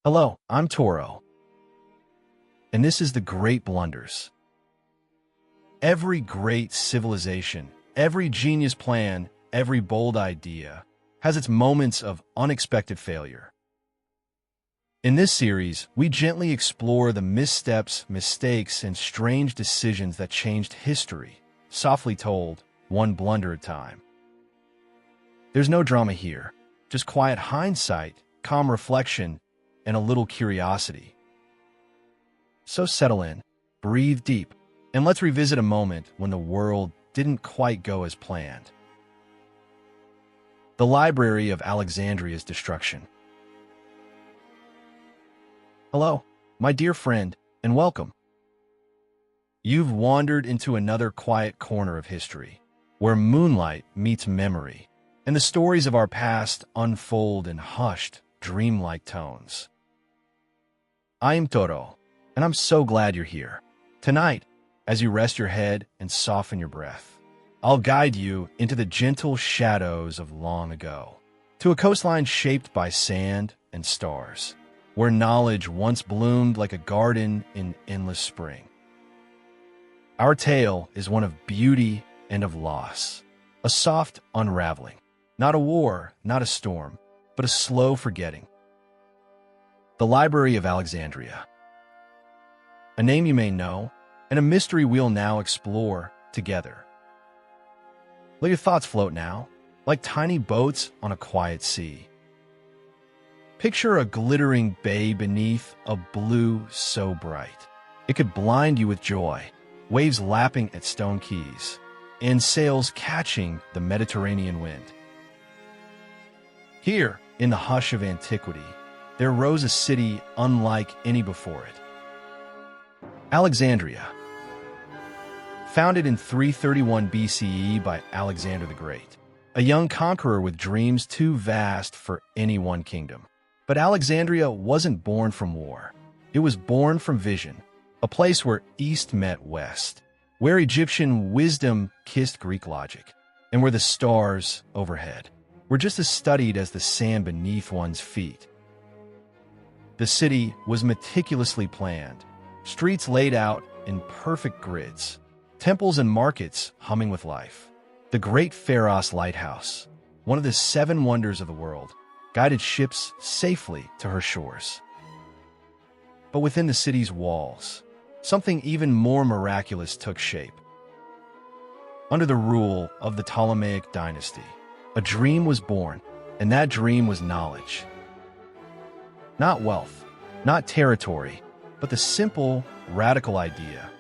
Hello, I'm Toro, and this is the Great Blunders. Every great civilization, every genius plan, every bold idea has its moments of unexpected failure. In this series, we gently explore the missteps, mistakes, and strange decisions that changed history, softly told, one blunder at a time. There's no drama here, just quiet hindsight, calm reflection, and a little curiosity. So settle in, breathe deep, and let's revisit a moment when the world didn't quite go as planned. The Library of Alexandria's destruction. Hello, my dear friend, and welcome. You've wandered into another quiet corner of history, where moonlight meets memory, and the stories of our past unfold in hushed, dreamlike tones. I am Toro, and I'm so glad you're here. Tonight, as you rest your head and soften your breath, I'll guide you into the gentle shadows of long ago, to a coastline shaped by sand and stars, where knowledge once bloomed like a garden in endless spring. Our tale is one of beauty and of loss, a soft unraveling, not a war, not a storm, but a slow forgetting. The Library of Alexandria. A name you may know, and a mystery we'll now explore together. Let your thoughts float now, like tiny boats on a quiet sea. Picture a glittering bay beneath a blue so bright it could blind you with joy, waves lapping at stone quays, and sails catching the Mediterranean wind. Here, in the hush of antiquity, there rose a city unlike any before it. Alexandria. Founded in 331 BCE by Alexander the Great, a young conqueror with dreams too vast for any one kingdom. But Alexandria wasn't born from war. It was born from vision, a place where East met West, where Egyptian wisdom kissed Greek logic, and where the stars overhead were just as studied as the sand beneath one's feet. The city was meticulously planned, streets laid out in perfect grids, temples and markets humming with life. The Great Pharos Lighthouse, one of the seven wonders of the world, guided ships safely to her shores. But within the city's walls, something even more miraculous took shape. Under the rule of the Ptolemaic dynasty, a dream was born, and that dream was knowledge. Not wealth, not territory, but the simple, radical idea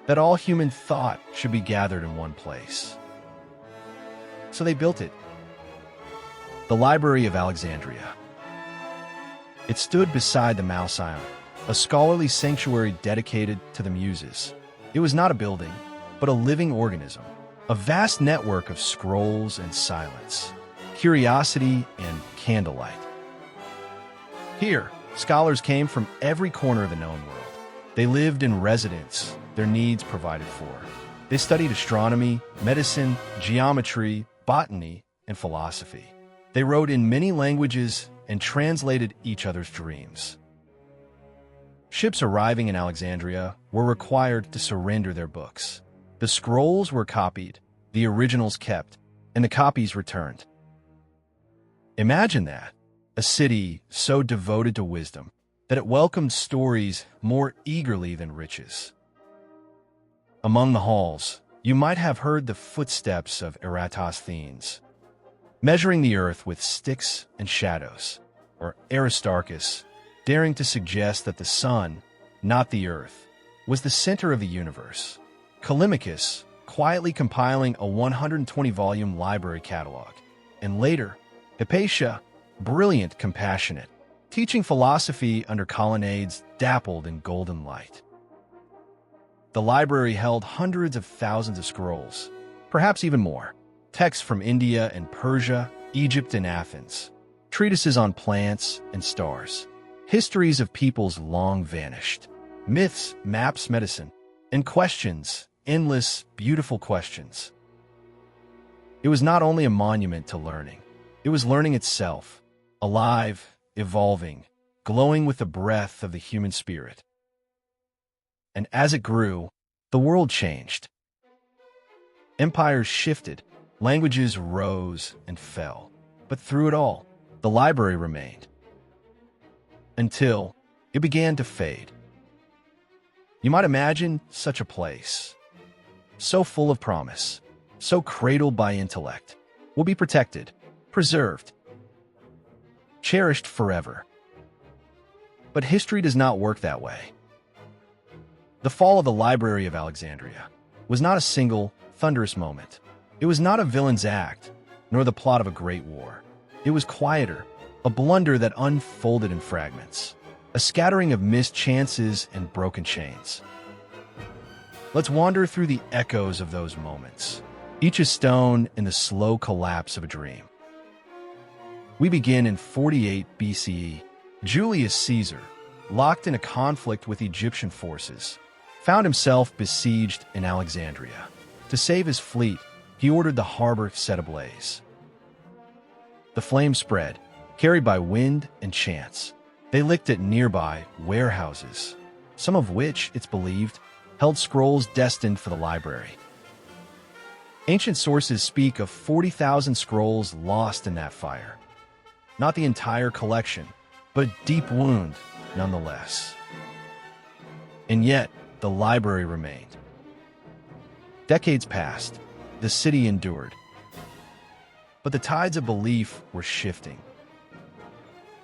that all human thought should be gathered in one place. So they built it. The Library of Alexandria. It stood beside the Mouse Island, a scholarly sanctuary dedicated to the Muses. It was not a building, but a living organism, a vast network of scrolls and silence, curiosity and candlelight. Here, scholars came from every corner of the known world. They lived in residence, their needs provided for. They studied astronomy, medicine, geometry, botany, and philosophy. They wrote in many languages and translated each other's dreams. Ships arriving in Alexandria were required to surrender their books. The scrolls were copied, the originals kept, and the copies returned. Imagine that. A city so devoted to wisdom that it welcomed stories more eagerly than riches. Among the halls, you might have heard the footsteps of Eratosthenes, measuring the earth with sticks and shadows, or Aristarchus, daring to suggest that the sun, not the earth, was the center of the universe. Callimachus, quietly compiling a 120-volume library catalog, and later, Hypatia, brilliant, compassionate, teaching philosophy under colonnades dappled in golden light. The library held hundreds of thousands of scrolls, perhaps even more, texts from India and Persia, Egypt and Athens, treatises on plants and stars, histories of peoples long vanished, myths, maps, medicine, and questions, endless, beautiful questions. It was not only a monument to learning, it was learning itself, alive, evolving, glowing with the breath of the human spirit. And as it grew, the world changed. Empires shifted, languages rose and fell. But through it all, the library remained. Until it began to fade. You might imagine such a place, so full of promise, so cradled by intellect, will be protected, preserved, cherished forever. But history does not work that way. The fall of the Library of Alexandria was not a single, thunderous moment. It was not a villain's act, nor the plot of a great war. It was quieter, a blunder that unfolded in fragments, a scattering of missed chances and broken chains. Let's wander through the echoes of those moments, each a stone in the slow collapse of a dream. We begin in 48 BCE. Julius Caesar, locked in a conflict with Egyptian forces, found himself besieged in Alexandria. To save his fleet, he ordered the harbor set ablaze. The flames spread, carried by wind and chance. They licked at nearby warehouses, some of which, it's believed, held scrolls destined for the library. Ancient sources speak of 40,000 scrolls lost in that fire. Not the entire collection, but deep wound nonetheless. And yet, the library remained. Decades passed, the city endured. But the tides of belief were shifting.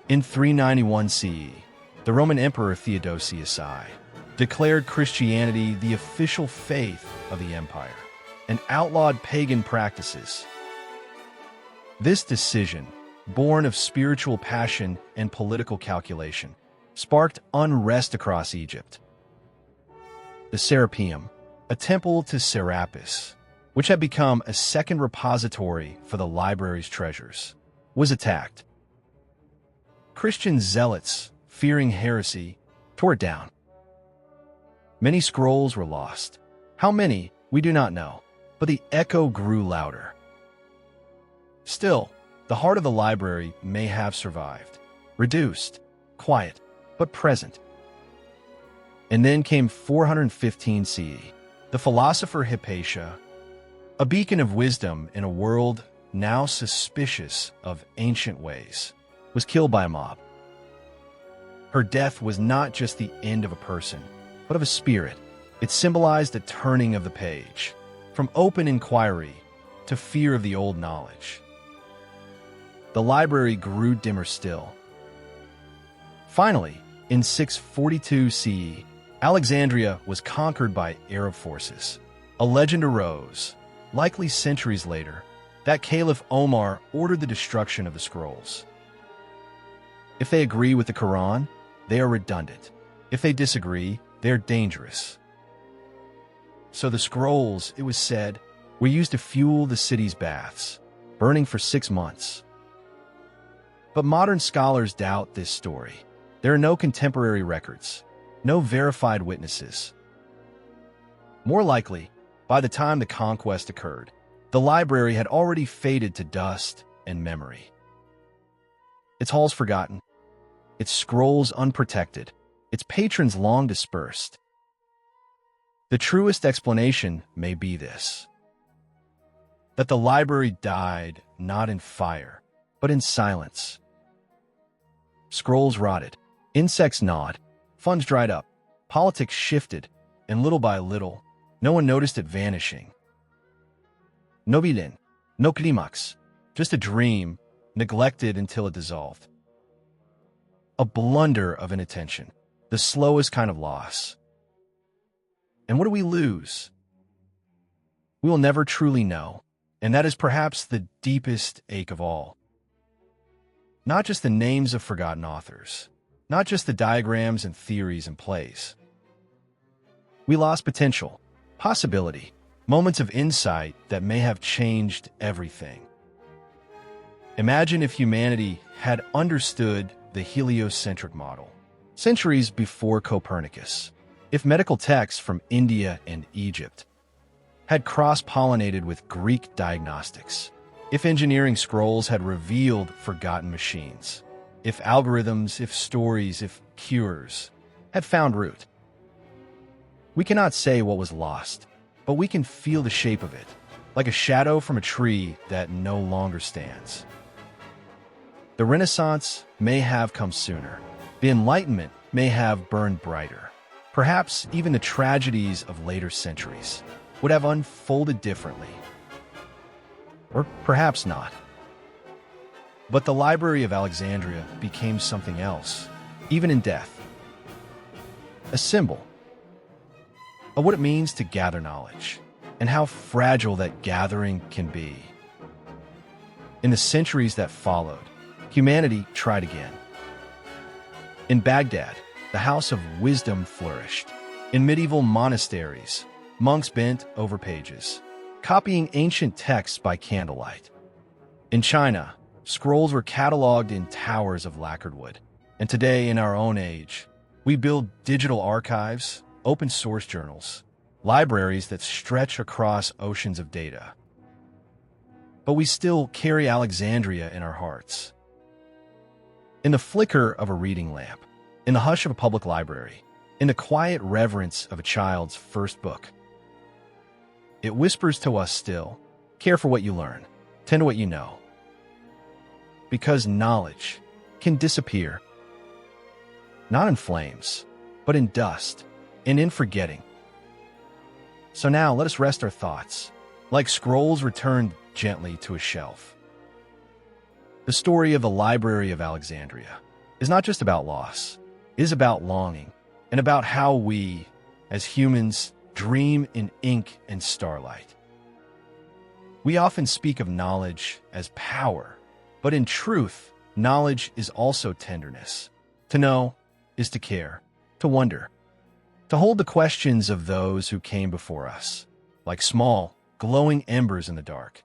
In 391 CE, the Roman Emperor Theodosius I declared Christianity the official faith of the empire and outlawed pagan practices. This decision, born of spiritual passion and political calculation, sparked unrest across Egypt. The Serapeum, a temple to Serapis, which had become a second repository for the library's treasures, was attacked. Christian zealots, fearing heresy, tore it down. Many scrolls were lost. How many, we do not know, but the echo grew louder. Still, the heart of the library may have survived, reduced, quiet, but present. And then came 415 CE. The philosopher Hypatia, a beacon of wisdom in a world now suspicious of ancient ways, was killed by a mob. Her death was not just the end of a person, but of a spirit. It symbolized a turning of the page, from open inquiry to fear of the old knowledge. The library grew dimmer still. Finally, in 642 CE, Alexandria was conquered by Arab forces. A legend arose, likely centuries later, that Caliph Omar ordered the destruction of the scrolls. If they agree with the Quran, they are redundant. If they disagree, they're dangerous. So the scrolls, it was said, were used to fuel the city's baths, burning for 6 months. But modern scholars doubt this story. There are no contemporary records, no verified witnesses. More likely, by the time the conquest occurred, the library had already faded to dust and memory. Its halls forgotten, its scrolls unprotected, its patrons long dispersed. The truest explanation may be this: that the library died not in fire, but in silence. Scrolls rotted, insects gnawed, funds dried up, politics shifted, and little by little, no one noticed it vanishing. No villain, no climax, just a dream, neglected until it dissolved. A blunder of inattention, the slowest kind of loss. And what do we lose? We will never truly know, and that is perhaps the deepest ache of all. Not just the names of forgotten authors, not just the diagrams and theories and plays. We lost potential, possibility, moments of insight that may have changed everything. Imagine if humanity had understood the heliocentric model, centuries before Copernicus. If medical texts from India and Egypt had cross-pollinated with Greek diagnostics. If engineering scrolls had revealed forgotten machines. if algorithms, if stories, if cures had found root. We cannot say what was lost, but we can feel the shape of it, like a shadow from a tree that no longer stands. The Renaissance may have come sooner. The Enlightenment may have burned brighter. Perhaps even the tragedies of later centuries would have unfolded differently. Or perhaps not. But the Library of Alexandria became something else, even in death. A symbol of what it means to gather knowledge, and how fragile that gathering can be. In the centuries that followed, humanity tried again. In Baghdad, the House of Wisdom flourished. In medieval monasteries, monks bent over pages, copying ancient texts by candlelight. In China, scrolls were cataloged in towers of lacquered wood. And today, in our own age, we build digital archives, open source journals, libraries that stretch across oceans of data. But we still carry Alexandria in our hearts. In the flicker of a reading lamp, in the hush of a public library, in the quiet reverence of a child's first book, it whispers to us still, care for what you learn, tend to what you know. Because knowledge can disappear, not in flames, but in dust and in forgetting. So now let us rest our thoughts, like scrolls returned gently to a shelf. The story of the Library of Alexandria is not just about loss, it is about longing, and about how we, as humans, dream in ink and starlight. We often speak of knowledge as power, but in truth, knowledge is also tenderness. To know is to care, to wonder, to hold the questions of those who came before us, like small, glowing embers in the dark.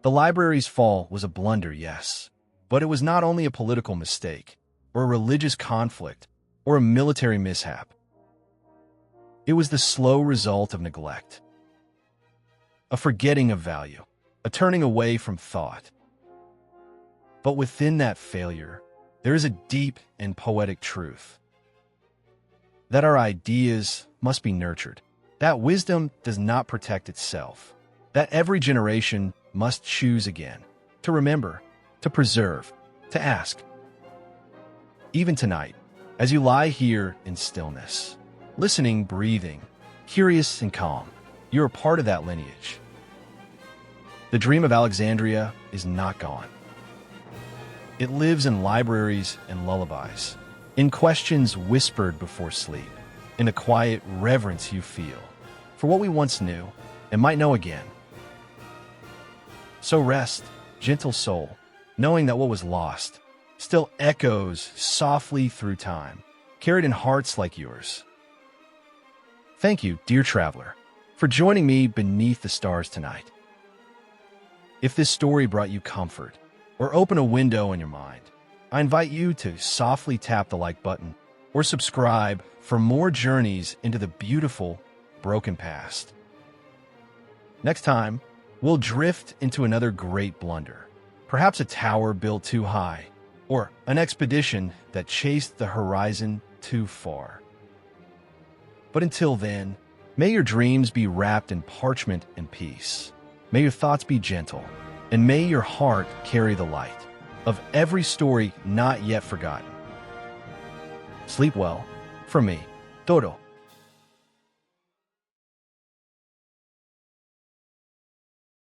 The library's fall was a blunder, yes, but it was not only a political mistake, or a religious conflict, or a military mishap. It was the slow result of neglect, a forgetting of value, a turning away from thought. But within that failure, there is a deep and poetic truth. That our ideas must be nurtured, that wisdom does not protect itself, that every generation must choose again, to remember, to preserve, to ask. Even tonight, as you lie here in stillness, listening, breathing, curious and calm, you are part of that lineage. The dream of Alexandria is not gone. It lives in libraries and lullabies, in questions whispered before sleep, in the quiet reverence you feel for what we once knew and might know again. So rest, gentle soul, knowing that what was lost still echoes softly through time, carried in hearts like yours. Thank you, dear traveler, for joining me beneath the stars tonight. If this story brought you comfort or opened a window in your mind, I invite you to softly tap the like button or subscribe for more journeys into the beautiful, broken past. Next time, we'll drift into another great blunder, perhaps a tower built too high, or an expedition that chased the horizon too far. But until then, may your dreams be wrapped in parchment and peace. May your thoughts be gentle, and may your heart carry the light of every story not yet forgotten. Sleep well. From me, Toro.